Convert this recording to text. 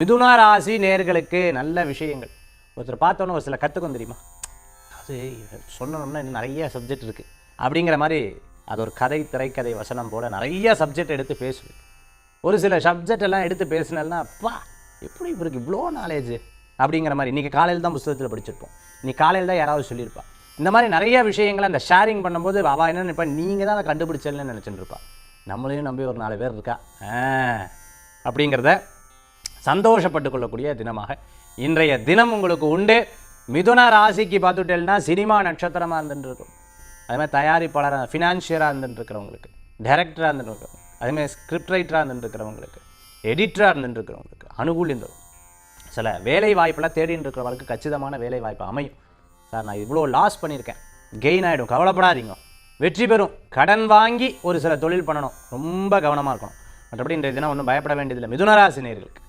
மிதுன ராசி நேர்களுக்கு நல்ல விஷயங்கள். ஒருத்தர் பார்த்தோன்னே ஒரு சில கற்றுக்கும் தெரியுமா, அது சொன்னோம்னா இன்னும் நிறைய சப்ஜெக்ட் இருக்குது அப்படிங்கிற மாதிரி அது ஒரு கதை, திரைக்கதை, வசனம் போல நிறைய சப்ஜெக்ட் எடுத்து பேசுவேன். ஒரு சில சப்ஜெக்ட் எல்லாம் எடுத்து பேசினா அப்பா எப்படி இவருக்கு இவ்வளோ நாலேஜ் அப்படிங்கிற மாதிரி. இன்றைக்கி காலையில் தான் புத்தகத்தில் படிச்சிருப்போம், இன்னைக்கு காலையில் தான் யாராவது சொல்லியிருப்பா. இந்த மாதிரி நிறைய விஷயங்களை அந்த ஷேரிங் பண்ணும்போது அவள் என்ன நினைப்பா, நீங்கள் தான் அதை கண்டுபிடிச்சல்னு நினச்சிட்டு இருப்பா. நம்மளையும் நம்பி ஒரு 4 பேர் இருக்கா அப்படிங்கிறத சந்தோஷப்பட்டு கொள்ளக்கூடிய தினமாக இன்றைய தினம் உங்களுக்கு உண்டு. மிதுன ராசிக்கு பார்த்துட்டேன்னா சினிமா நட்சத்திரமாக இருந்துட்டு இருக்கும், அதேமாதிரி தயாரிப்பாளராக, ஃபினான்ஷியராக இருந்துட்டு இருக்கிறவங்களுக்கு, டைரக்டராக இருந்துட்டு இருக்கிறவங்க, அதேமாதிரி ஸ்கிரிப்ட் ரைட்டராக இருந்துட்டு இருக்கிறவங்களுக்கு, எடிட்டராக இருந்துட்டு இருக்கிறவங்களுக்கு அனுகூலியம் தரும். சில வேலை வாய்ப்பெல்லாம் தேடிட்டு இருக்கிறவங்களுக்கு கச்சிதமான வேலை வாய்ப்பு அமையும். சார் நான் இவ்வளோ லாஸ் பண்ணியிருக்கேன், கெயின் ஆகிடும், கவலைப்படாதீங்க, வெற்றி பெறும். கடன் வாங்கி ஒரு சில தொழில் பண்ணணும், ரொம்ப கவனமாக இருக்கணும். மற்றபடி இன்றைய தினம் ஒன்றும் பயப்பட வேண்டியதில்லை மிதுன ராசி நேயர்களுக்கு.